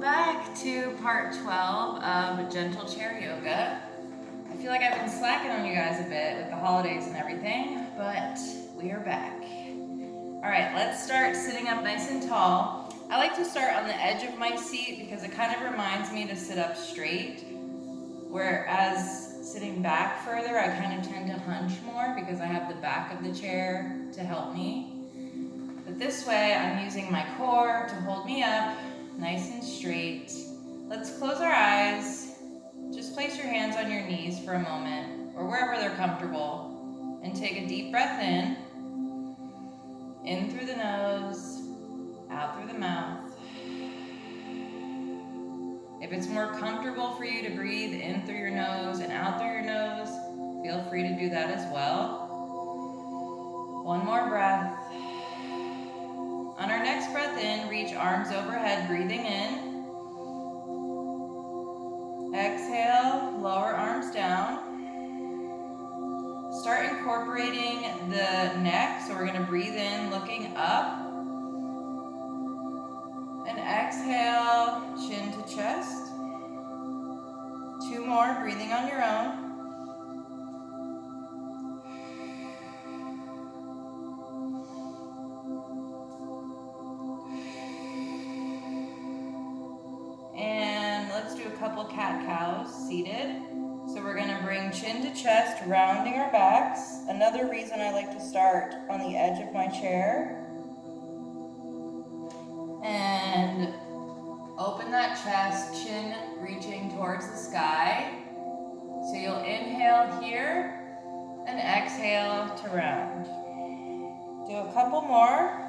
back to part 12 of Gentle Chair Yoga. I feel like I've been slacking on you guys a bit with the holidays and everything, but we are back. Alright, let's start sitting up nice and tall. I like to start on the edge of my seat because it kind of reminds me to sit up straight, whereas sitting back further, I kind of tend to hunch more because I have the back of the chair to help me. But this way, I'm using my core to hold me up, nice and straight. Let's close our eyes. Just place your hands on your knees for a moment, or wherever they're comfortable, and take a deep breath in through the nose, out through the mouth. If it's more comfortable for you to breathe in through your nose and out through your nose, feel free to do that as well. One more breath. On our next breath in, reach arms overhead, breathing in. Exhale, lower arms down. Start incorporating the neck, so we're going to breathe in, looking up. And exhale, chin to chest. Two more, breathing on your own. Let's do a couple cat-cows seated. So we're going to bring chin to chest, rounding our backs. Another reason I like to start on the edge of my chair. And open that chest, chin reaching towards the sky. So you'll inhale here and exhale to round. Do a couple more.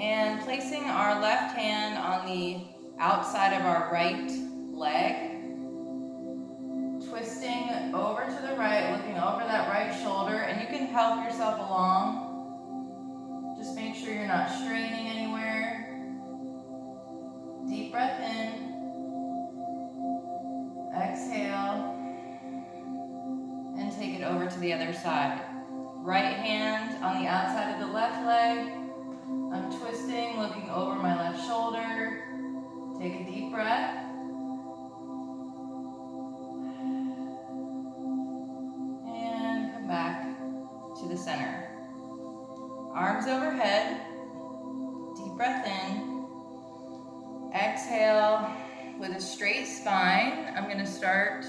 And placing our left hand on the outside of our right leg, twisting over to the right, looking over that right shoulder, and you can help yourself along. Just make sure you're not straining anywhere. Deep breath in, exhale, and take it over to the other side. Right hand on the outside of the left leg. I'm twisting, looking over my left shoulder. Take a deep breath. And come back to the center. Arms overhead. Deep breath in. Exhale with a straight spine. I'm going to start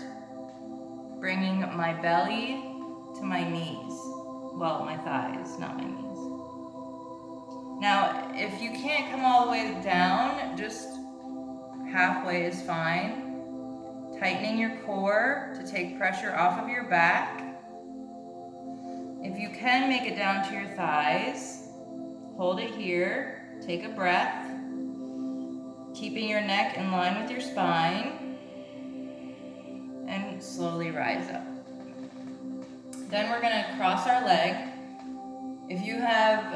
bringing my belly to my knees. Well, my thighs, not my knees. Now, if you can't come all the way down, just halfway is fine. Tightening your core to take pressure off of your back. If you can make it down to your thighs, hold it here, take a breath, keeping your neck in line with your spine, and slowly rise up. Then we're going to cross our leg. If you have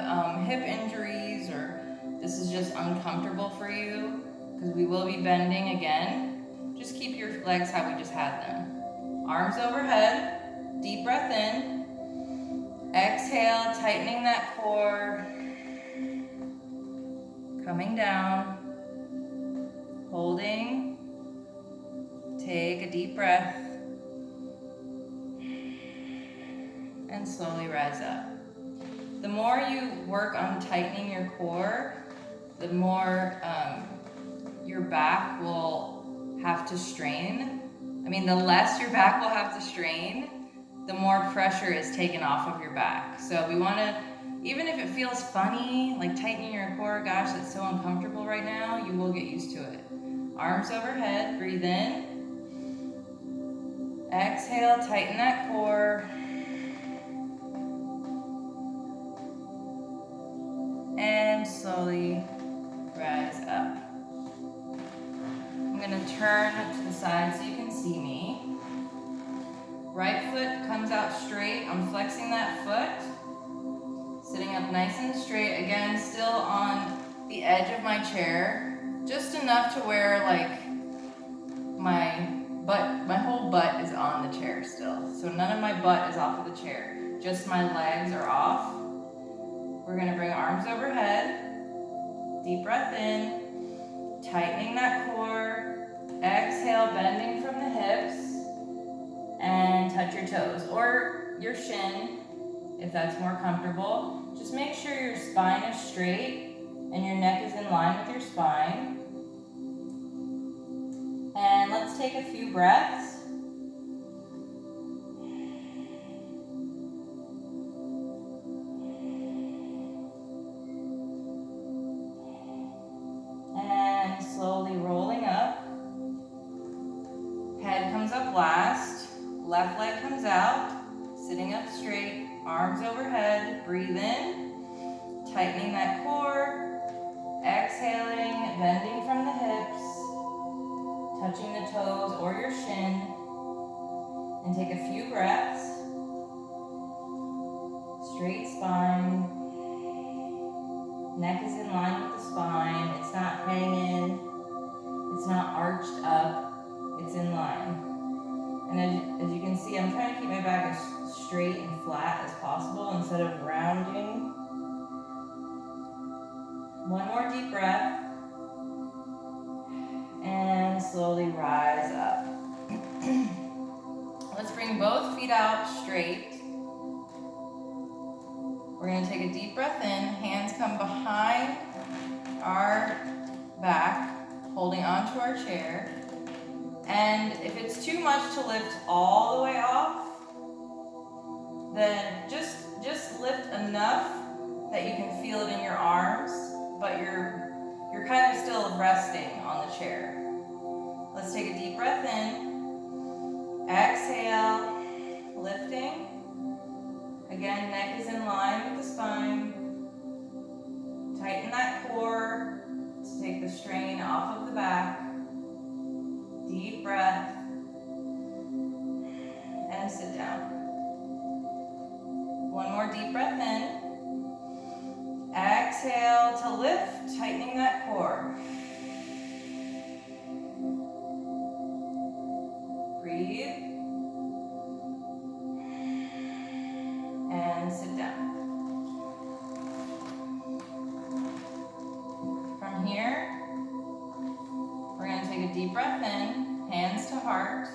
hip injuries or this is just uncomfortable for you, because we will be bending again, just keep your legs how we just had them. Arms overhead, deep breath in, exhale, tightening that core, coming down, holding, take a deep breath, and slowly rise up. The more you work on tightening your core, the more your back will have to strain. The less your back will have to strain, the more pressure is taken off of your back. So we want to, even if it feels funny, like tightening your core, gosh, that's so uncomfortable right now, you will get used to it. Arms overhead, breathe in. Exhale, tighten that core. And slowly rise up. I'm going to turn to the side so you can see me. Right foot comes out straight. I'm flexing that foot. Sitting up nice and straight. Again, still on the edge of my chair. Just enough to where like my whole butt is on the chair still. So none of my butt is off of the chair. Just my legs are off. We're gonna bring arms overhead. Deep breath in. Tightening that core. Exhale, bending from the hips. And touch your toes or your shin if that's more comfortable. Just make sure your spine is straight and your neck is in line with your spine. And let's take a few breaths. And slowly rolling up. Head comes up last. Left leg comes out. Sitting up straight. Arms overhead. Breathe in. Tightening that core. Exhaling, bending from the hips. Touching the toes or your shin. And take a few breaths. Straight spine. Neck is in line with the spine. It's not hanging. It's not arched up. It's in line. And as you can see, I'm trying to keep my back as straight and flat as possible instead of rounding. One more deep breath. And slowly rise up. Let's bring both feet out straight. We're going to take a deep breath in. Hands come behind our back, holding onto our chair. And if it's too much to lift all the way off, then just lift enough that you can feel it in your arms, but you're kind of still resting on the chair. Let's take a deep breath in. Exhale, lifting. Again, neck is in line with the spine. Tighten that core to take the strain off of the back. Deep breath. And sit down. One more deep breath in. Exhale to lift, tightening that core. Breathe. And sit down. From here, we're going to take a deep breath in, hands to heart.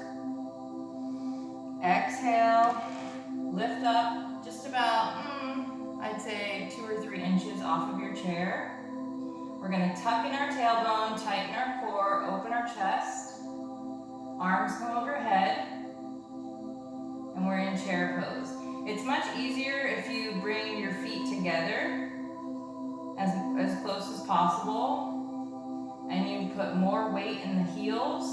Exhale, lift up just about, I'd say 2 or 3 inches off of your chair. We're going to tuck in our tailbone, tighten our core, open our chest. Arms come overhead. And we're in chair pose. It's much easier if you bring your feet together as close as possible. And you put more weight in the heels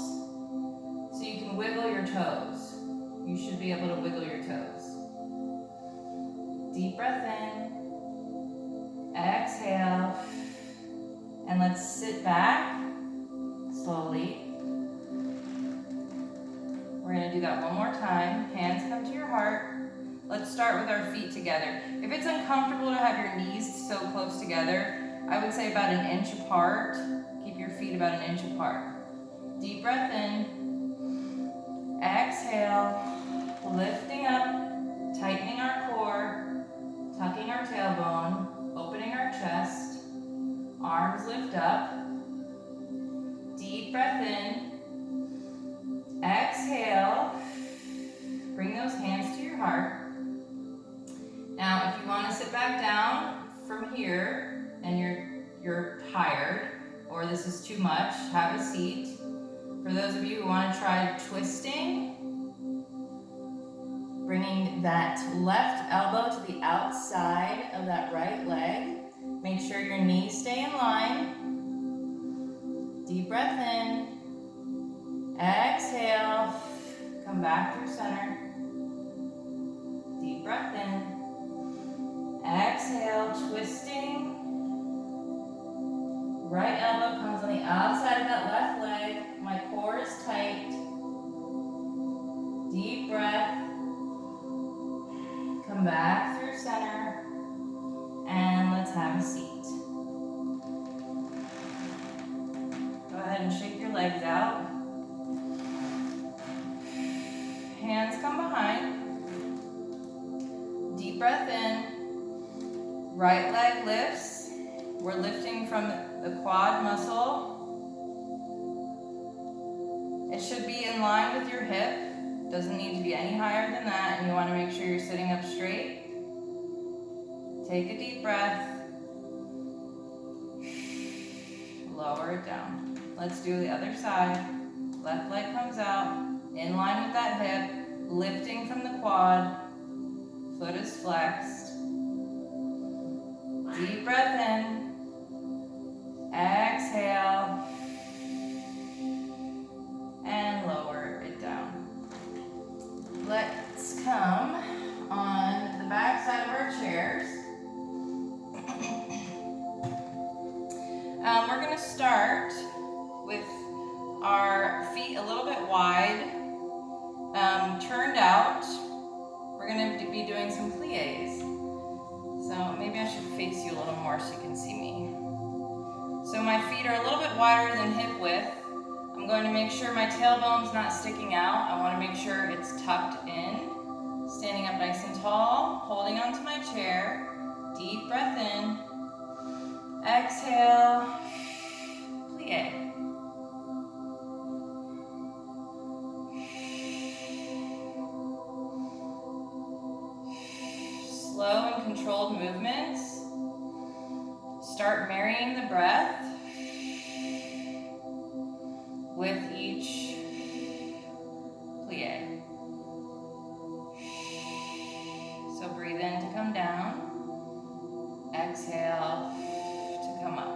so you can wiggle your toes. You should be able to wiggle your toes. Deep breath in. Exhale. And let's sit back slowly. We're going to do that one more time. Hands come to your heart. Let's start with our feet together. If it's uncomfortable to have your knees so close together, I would say about 1 inch apart. Keep your feet about 1 inch apart. Deep breath in. Exhale. Lifting up. Tightening our core. Tucking our tailbone. Opening our chest. Arms lift up. Deep breath in. Exhale. Bring those hands to your heart. Now, if you want to sit back down from here and you're tired or this is too much, have a seat. For those of you who want to try twisting, bringing that left elbow to the outside of that right leg. Make sure your knees stay in line. Deep breath in. Exhale. Come back through center. Deep breath in. Exhale, twisting. Right elbow comes on the outside of that left leg. My core is tight. Deep breath. Come back through center. And let's have a seat. Go ahead and shake your legs out. Hands come behind. Deep breath in. Right leg lifts. We're lifting from the quad muscle. It should be in line with your hip. Doesn't need to be any higher than that, and you want to make sure you're sitting up straight. Take a deep breath. Lower it down. Let's do the other side. Left leg comes out, in line with that hip, lifting from the quad. Foot is flexed. Deep breath in. Exhale. And lower it down. Let's come on the back side of our chairs. We're going to start with our feet a little bit wide, turned out. We're going to be doing some pliés. So maybe I should face you a little more so you can see me. So my feet are a little bit wider than hip width. I'm going to make sure my tailbone's not sticking out. I want to make sure it's tucked in. Standing up nice and tall, holding onto my chair. Deep breath in. Exhale. Plie. Slow and controlled movements. Start marrying the breath with each plie. So breathe in to come down. Exhale to come up.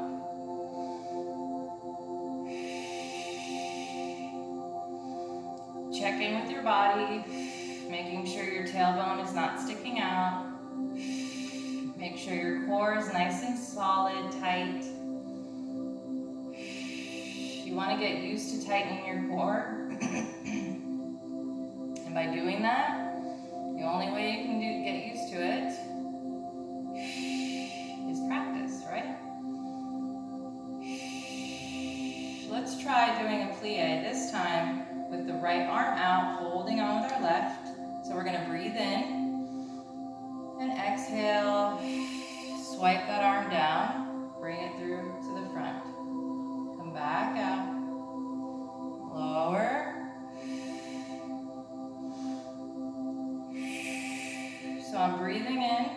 Check in with your body, making sure your tailbone is not sticking out. Make sure your core is nice and solid, tight. You want to get used to tightening your core. And by doing that, the only way you can get used to it is practice, right? So let's try doing a plie this time with the right arm out, holding on with our left. So we're going to breathe in and exhale. Swipe that arm down, bring it through to the front. Come back out. Lower. So I'm breathing in,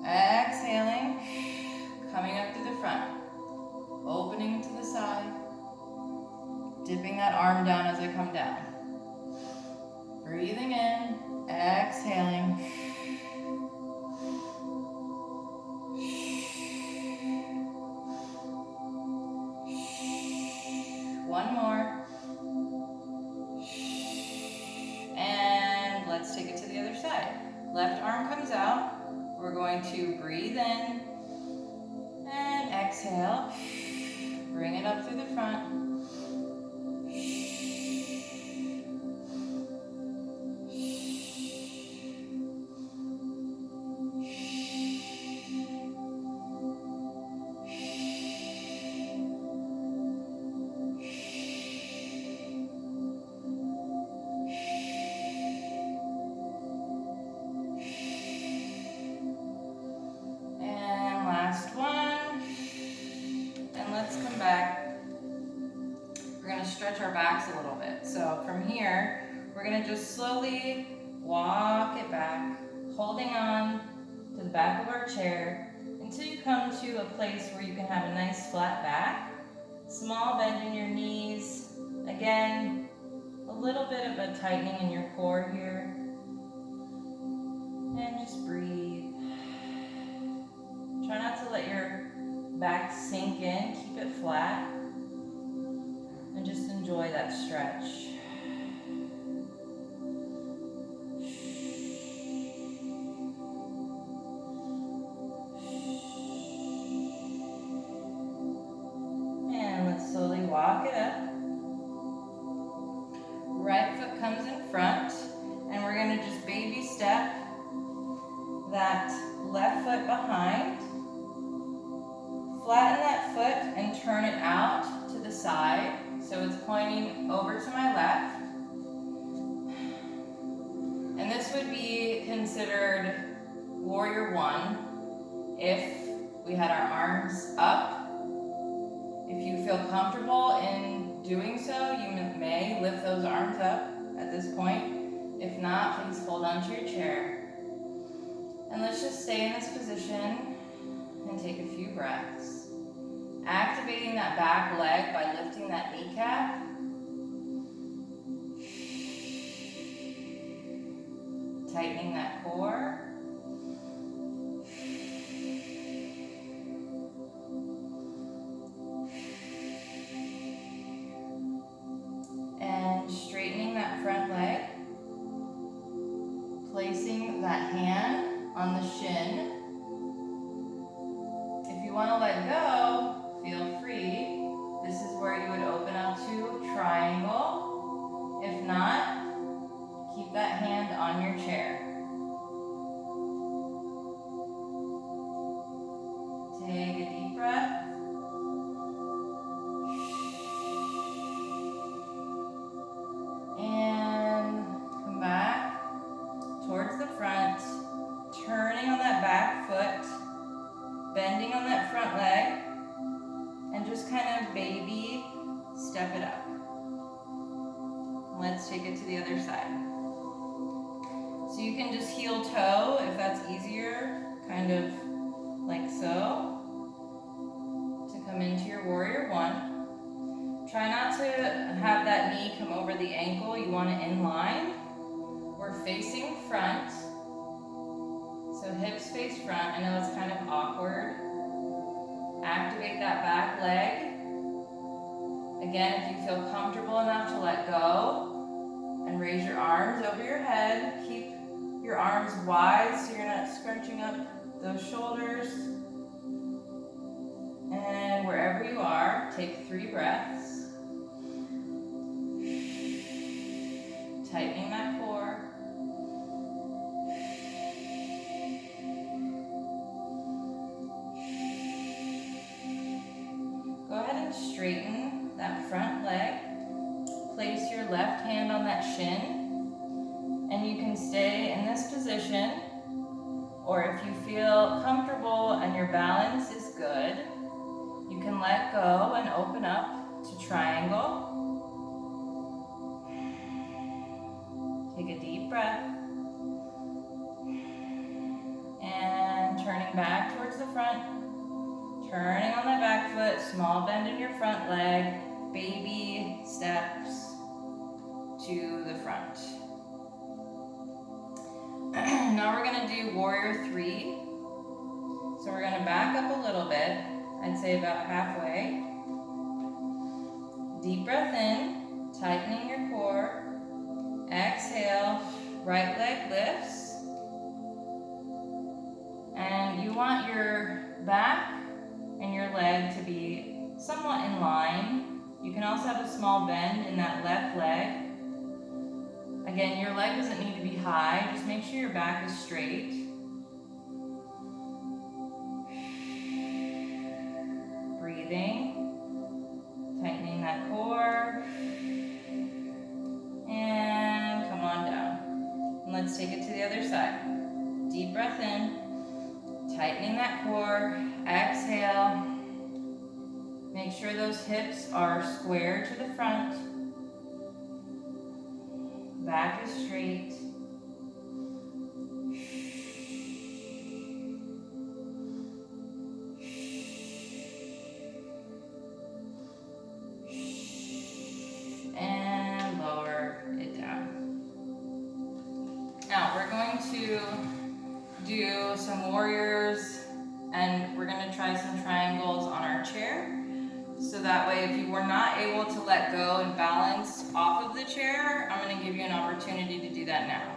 exhaling, coming up through the front, opening to the side, dipping that arm down as I come down. Breathing in, exhaling. One more. And let's take it to the other side. Left arm comes out. We're going to breathe in and exhale. Bring it up through the front. Stretch our backs a little bit. So from here, we're going to just slowly walk it back, holding on to the back of our chair until you come to a place where you can have a nice flat back. Small bend in your knees. Again, a little bit of a tightening in your core here. And just breathe. Try not to let your back sink in. Keep it flat. And just enjoy that stretch. And let's slowly walk it up. Right foot comes in front, and we're going to just baby step that left foot behind. Flatten that foot and turn it out to the side. So it's pointing over to my left. And this would be considered warrior one if we had our arms up. If you feel comfortable in doing so, you may lift those arms up at this point. If not, please hold on to your chair. And let's just stay in this position and take a few breaths. Activating that back leg by lifting that kneecap. Tightening that core. And straightening that front leg. Placing that hand on the shin. If you want to let go, feel free. This is where you would open up to triangle. If not, keep that hand on your chair. Take a deep breath. And come back towards the front, turning on that back foot, bending on that front leg, and just kind of baby step it up. Let's take it to the other side. So you can just heel toe if that's easier, kind of like so, to come into your warrior one. Try not to have that knee come over the ankle. You want it in line. We're facing front. So hips face front. I know it's kind of awkward. Activate that back leg. Again, if you feel comfortable enough to let go and raise your arms over your head, keep your arms wide so you're not scrunching up those shoulders. And wherever you are, take 3 breaths. Tightening that core. Go ahead and straighten that front leg. Place your left hand on that shin. And you can stay in this position. Or if you feel comfortable and your balance is good, you can let go and open up to triangle. Take a deep breath. And turning back towards the front. Turning on that back foot, small bend in your front leg, baby steps to the front. Now we're going to do warrior 3. So we're going to back up a little bit, I'd say about halfway. Deep breath in, tightening your core. Exhale, right leg lifts. And you want your back and your leg to be somewhat in line. You can also have a small bend in that left leg. Again, your leg doesn't need to be high. Just make sure your back is straight. Breathing. Tightening that core. And come on down. And let's take it to the other side. Deep breath in. Tightening that core. Exhale. Make sure those hips are square to the front. Back is straight. And lower it down. Now we're going to do some warriors, and we're going to try some triangles on our chair. So that way, if you were not able to let go and balance off of the chair, I'm going to give you an opportunity to do that now.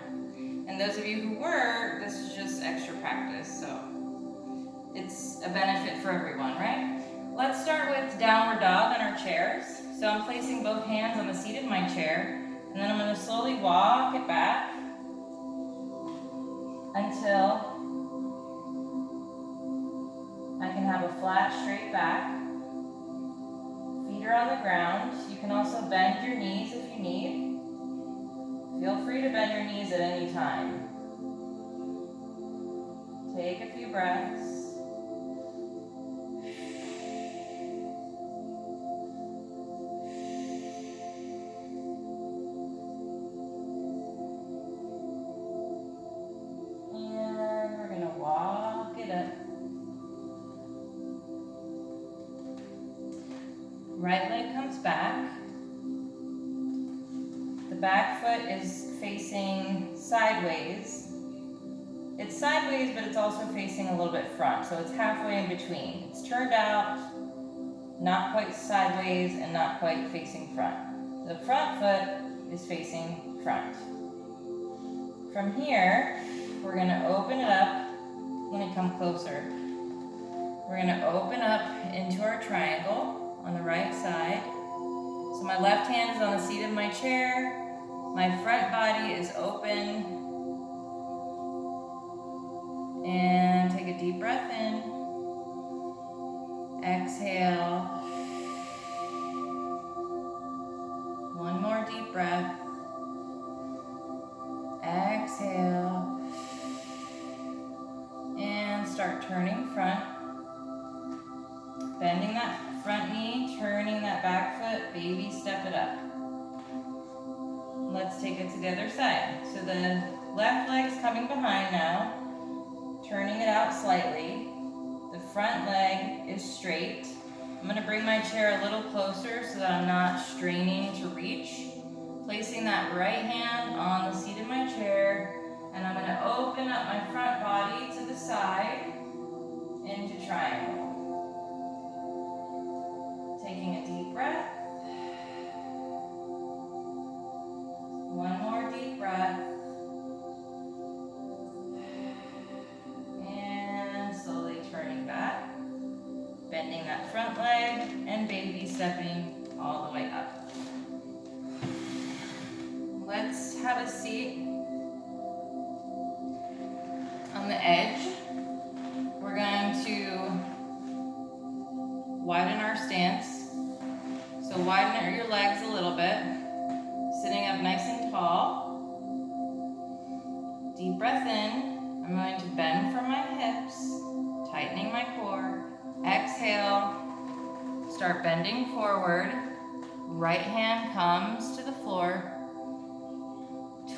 And those of you who were, this is just extra practice, so it's a benefit for everyone, right? Let's start with downward dog on our chairs. So I'm placing both hands on the seat of my chair, and then I'm going to slowly walk it back until I can have a flat, straight back. Feet are on the ground. You can also bend your knees if you need. Feel free to bend your knees at any time. Take a few breaths. And we're gonna walk it up. Right leg comes back. The back foot is facing sideways. It's sideways, but it's also facing a little bit front, so it's halfway in between. It's turned out, not quite sideways and not quite facing front. The front foot is facing front. From here, we're gonna open it up. Let me come closer. We're gonna open up into our triangle on the right side. So my left hand is on the seat of my chair. My front body is open. And take a deep breath in. Exhale. One more deep breath. Exhale. And start turning front. Bending that front knee, turning that back foot, baby step it up. Let's take it to the other side. So the left leg's coming behind now. Turning it out slightly. The front leg is straight. I'm going to bring my chair a little closer so that I'm not straining to reach. Placing that right hand on the seat of my chair, and I'm going to open up my front body to the side into triangle. Taking a deep breath. One more deep breath. Turning back, bending that front leg, and baby stepping all the way up. Let's have a seat on the edge. We're going to widen our stance. So widen your legs a little bit, sitting up nice and tall. Deep breath in. I'm going to bend from my hips, tightening my core. Exhale, start bending forward. Right hand comes to the floor.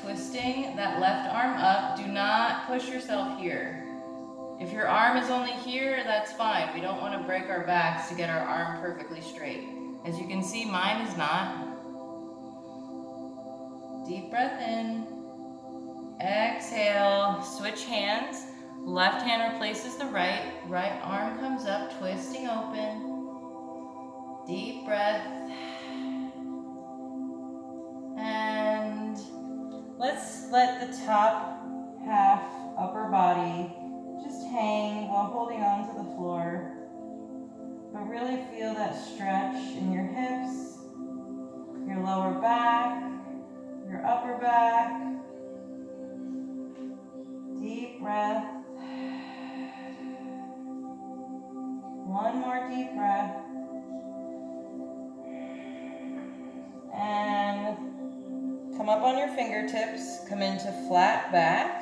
Twisting that left arm up. Do not push yourself here. If your arm is only here, that's fine. We don't want to break our backs to get our arm perfectly straight. As you can see, mine is not. Deep breath in. Exhale, switch hands. Left hand replaces the right. Right arm comes up, twisting open. Deep breath. And let's let the top half, upper body, just hang while holding on to the floor. But really feel that stretch in your hips, your lower back, your upper back. Deep breath. One more deep breath. And come up on your fingertips. Come into flat back.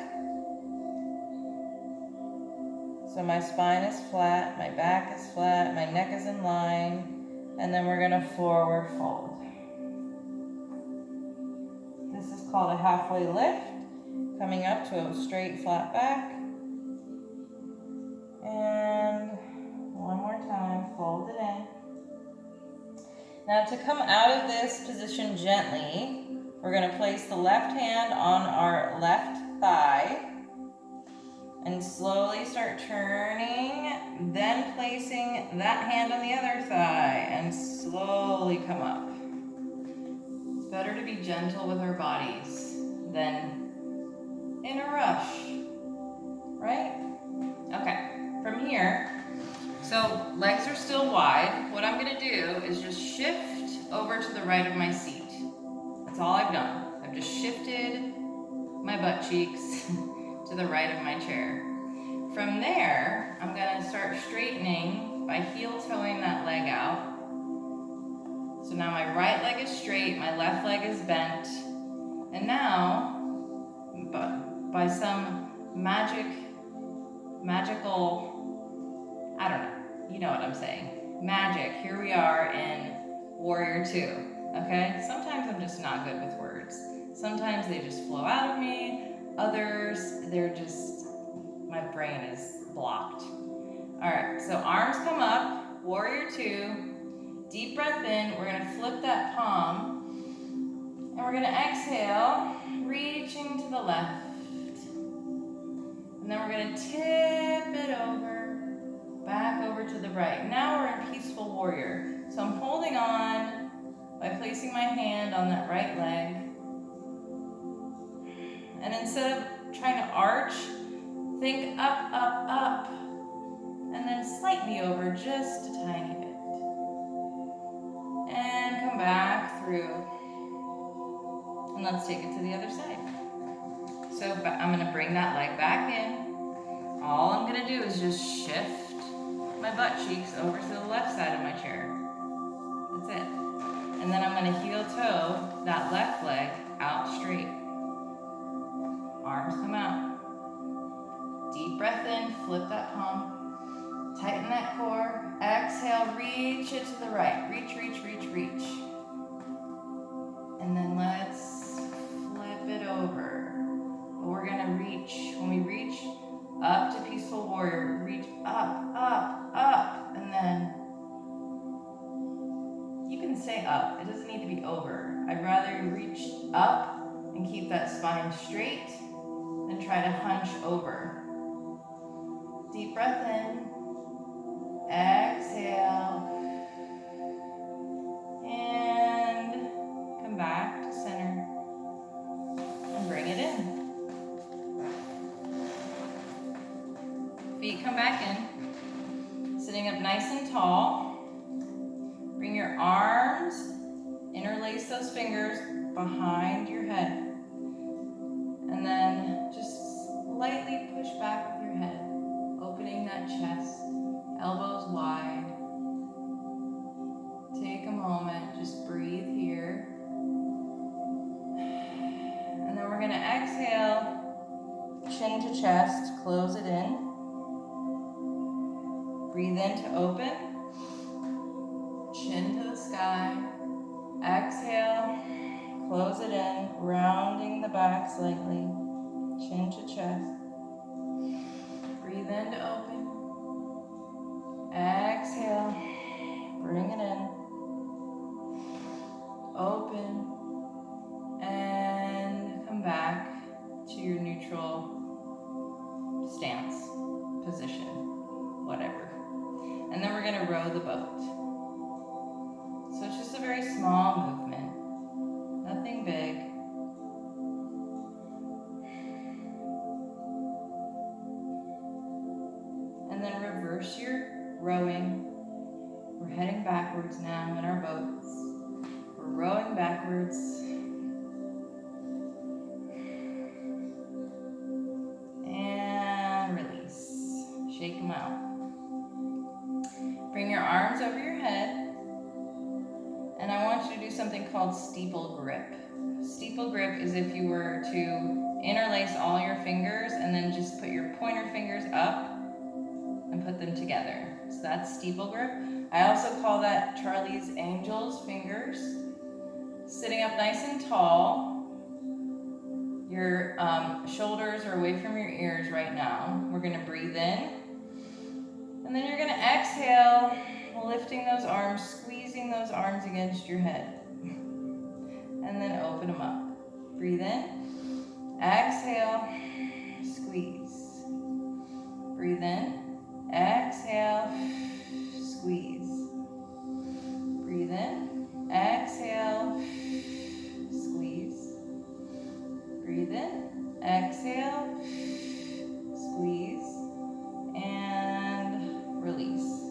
So my spine is flat, my back is flat, my neck is in line. And then we're gonna forward fold. This is called a halfway lift. Coming up to a straight flat back. And one more time, fold it in. Now to come out of this position gently, we're going to place the left hand on our left thigh and slowly start turning, then placing that hand on the other thigh and slowly come up. It's better to be gentle with our bodies than in a rush, right? Okay, from here, so legs are still wide. What I'm gonna do is just shift over to the right of my seat. That's all I've done. I've just shifted my butt cheeks to the right of my chair. From there, I'm gonna start straightening by heel toeing that leg out. So now my right leg is straight, my left leg is bent. And now, by some magic magical, I don't know, you know what I'm saying. Magic, here we are in Warrior 2, okay? Sometimes I'm just not good with words. Sometimes they just flow out of me. Others, they're just, my brain is blocked. All right, so arms come up, Warrior 2. Deep breath in, we're gonna flip that palm, and we're gonna exhale, reaching to the left. And then we're gonna tip it over, back over to the right. Now we're in Peaceful Warrior. So I'm holding on by placing my hand on that right leg. And instead of trying to arch, think up, up, up, and then slightly over just a tiny bit. And come back through. And let's take it to the other side. So I'm gonna bring that leg back in. All I'm gonna do is just shift my butt cheeks over to the left side of my chair. That's it. And then I'm gonna heel toe that left leg out straight. Arms come out. Deep breath in, flip that palm. Tighten that core. Exhale, reach it to the right. Reach, reach, reach, reach. And then let's flip it over. We're gonna reach, when we reach up to Peaceful Warrior, reach up, up, up, and then you can say up. It doesn't need to be over. I'd rather you reach up and keep that spine straight than try to hunch over. Deep breath in, exhale, and come back to center and bring it in. Feet come back in, sitting up nice and tall. Bring your arms, interlace those fingers behind your head. And then just lightly push back with your head, opening that chest, elbows wide. Take a moment, just breathe here. And then we're gonna exhale, chin to chest, close it in. Breathe in to open, chin to the sky. Exhale, close it in, rounding the back slightly, chin to chest. Breathe in to open. Exhale, bring it in. Open, and come back to your neutral stance, position, whatever. And then we're gonna row the boat. So it's just a very small movement, nothing big. And then reverse your rowing. We're heading backwards now in our boats. We're rowing backwards. And release. Shake them out. Bring your arms over your head, and I want you to do something called steeple grip. Steeple grip is if you were to interlace all your fingers and then just put your pointer fingers up and put them together. So that's steeple grip. I also call that Charlie's Angels fingers. Sitting up nice and tall. Your shoulders are away from your ears right now. We're gonna breathe in. And then you're gonna exhale, lifting those arms, squeezing those arms against your head. And then open them up. Breathe in, exhale, squeeze. Breathe in, exhale, squeeze. Breathe in, exhale, squeeze. Breathe in, exhale, squeeze, and release.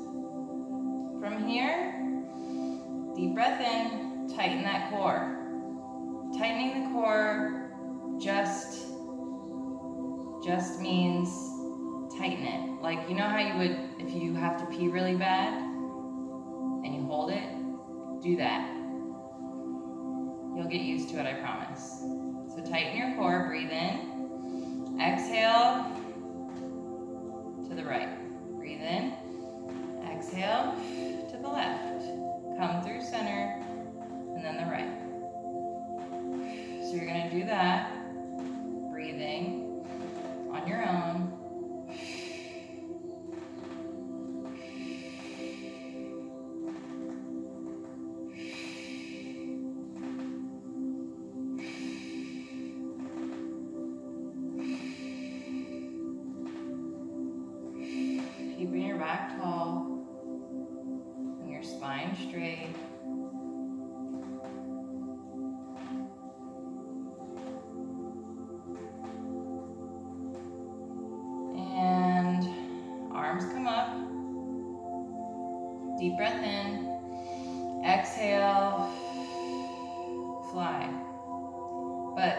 From here, deep breath in, tighten that core. Tightening the core just means tighten it. Like, you know how you would, if you have to pee really bad and you hold it, do that. You'll get used to it, I promise. So tighten your core, breathe in, exhale to the right. Breathe in. Exhale to the left. Come through center, and then the right. So you're going to do that, breathing on your own. Keeping your back tall and your spine straight. And arms come up. Deep breath in. Exhale. Fly. But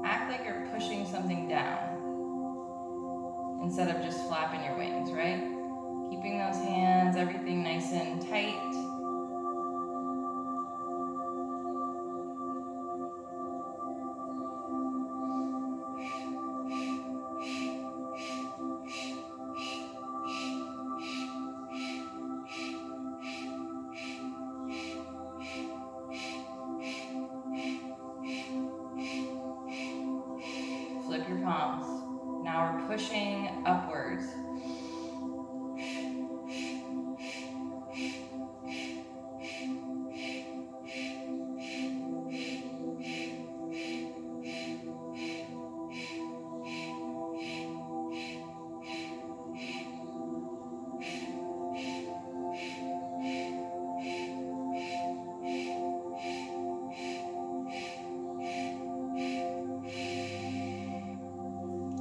act like you're pushing something down instead of just flapping your wings, right? Keeping those hands, everything nice and tight. Flip your palms. Now we're pushing upwards.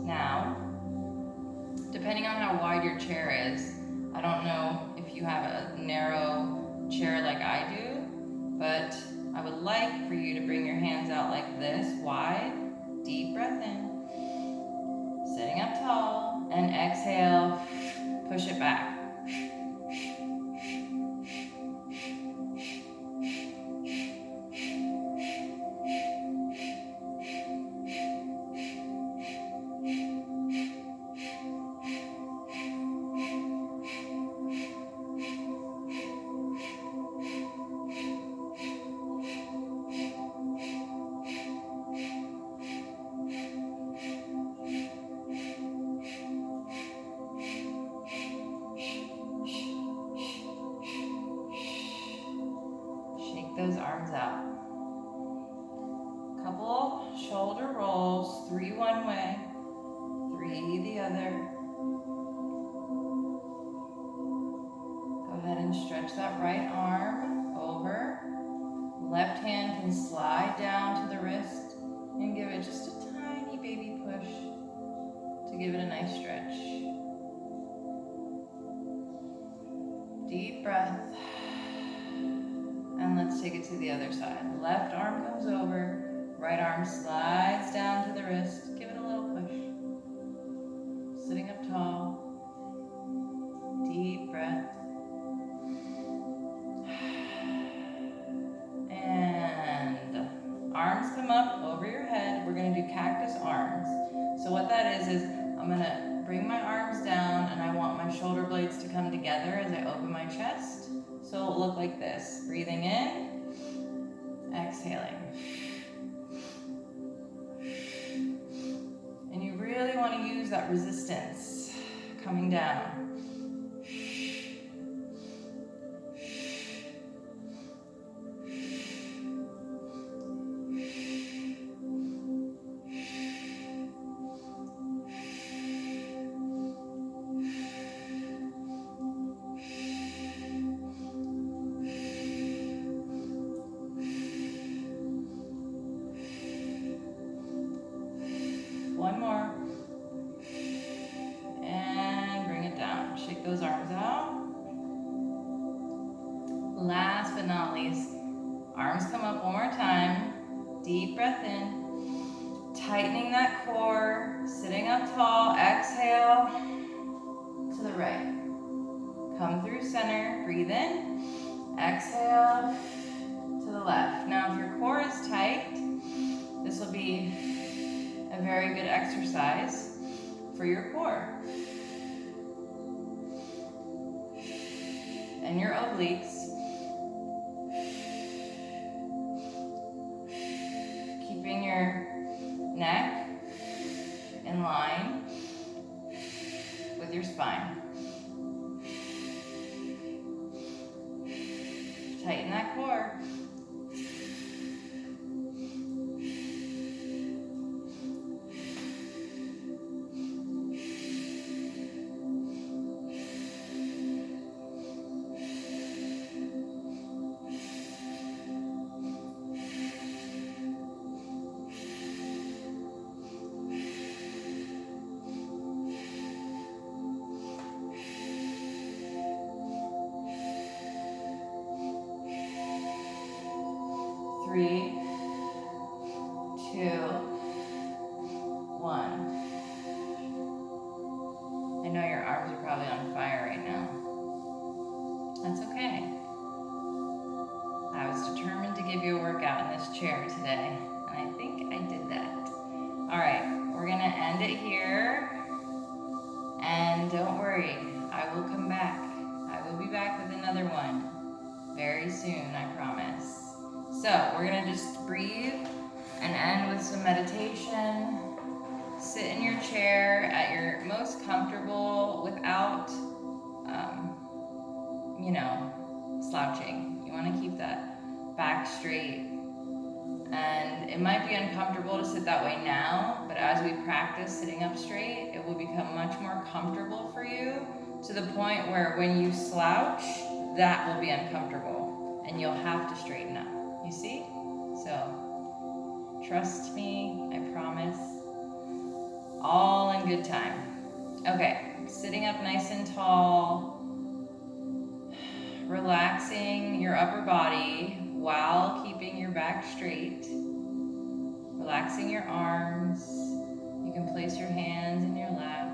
Now, depending on how wide your chair is, I don't know if you have a narrow chair like I do, but I would like for you to bring your hands out like this, wide, deep breath in, sitting up tall, and exhale, push it back. Those arms out. Couple shoulder rolls, 3 one way, 3 the other. Go ahead and stretch that right arm over. Left hand can slide down to the wrist and give it just a tiny baby push to give it a nice stretch. Deep breath. And let's take it to the other side. Left arm comes over, right arm slides down to the wrist. Give it a little push. Sitting up tall. Deep breath. And arms come up over your head. We're going to do cactus arms. So what that is I'm going to bring my arms down and I want my shoulder blades to come together as I open my chest. So it'll look like this. Breathing in, exhaling. And you really want to use that resistance coming down. One more. And bring it down. Shake those arms out. Last but not least, arms come up one more time. Deep breath in. Tightening that core. Sitting up tall. Exhale to the right. Come through center. Breathe in. Exhale to the left. Now if your core is tight, this will be a very good exercise for your core. and your obliques. Keeping your neck in line with your spine. Tighten that core. Three, two, one. I know your arms are probably on fire right now. That's okay. I was determined to give you a workout in this chair today, and I think I did that. All right, we're gonna end it here, and don't worry, I will come back. I will be back with another one very soon, I promise. So we're gonna just breathe and end with some meditation. Sit in your chair at your most comfortable without, slouching. You wanna keep that back straight. And it might be uncomfortable to sit that way now, but as we practice sitting up straight, it will become much more comfortable for you to the point where when you slouch, that will be uncomfortable and you'll have to straighten up. You see? So, trust me, I promise. All in good time. Okay, sitting up nice and tall, relaxing your upper body while keeping your back straight, relaxing your arms. You can place your hands in your lap,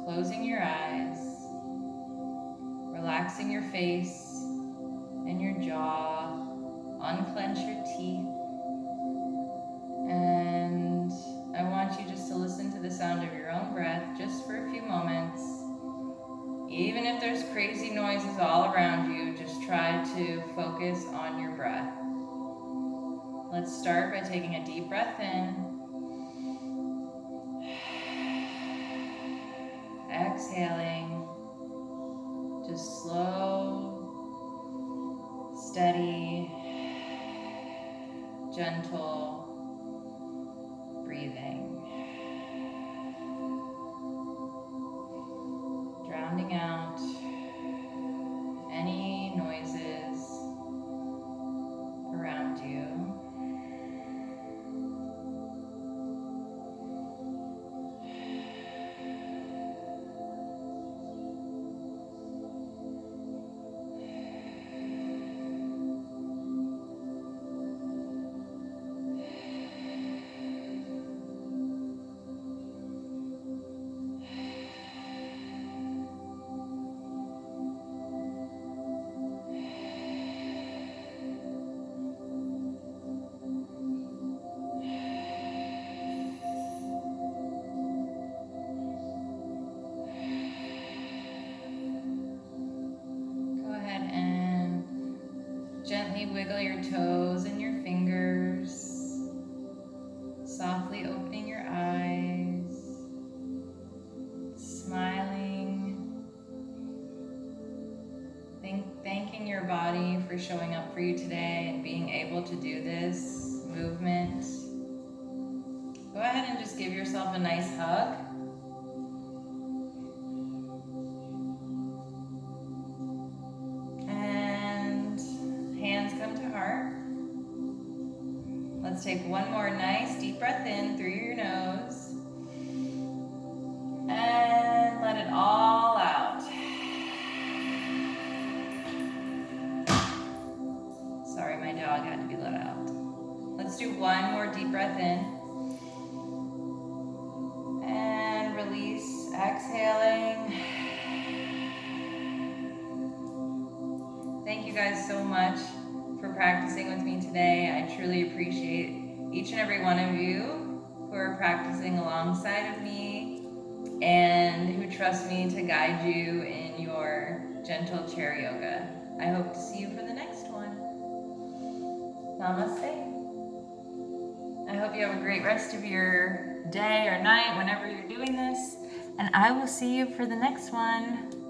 closing your eyes, relaxing your face and your jaw, unclench your teeth, and I want you just to listen to the sound of your own breath just for a few moments. Even if there's crazy noises all around you, just try to focus on your breath. Let's start by taking a deep breath in. Exhaling. Just slow, steady, gentle breathing. Drowning out any noises around you. Gently wiggle your toes and your fingers, softly opening your eyes, smiling, thanking your body for showing up for you today and being able to do this movement. Go ahead and just give yourself a nice hug. Let's take one more nice deep breath in through your nose and let it all out. Sorry, my dog had to be let out. Let's do one more deep breath in and release, exhaling. Thank you guys so much for practicing with me today. I truly appreciate each and every one of you who are practicing alongside of me and who trust me to guide you in your gentle chair yoga. I hope to see you for the next one. Namaste. I hope you have a great rest of your day or night whenever you're doing this, and I will see you for the next one.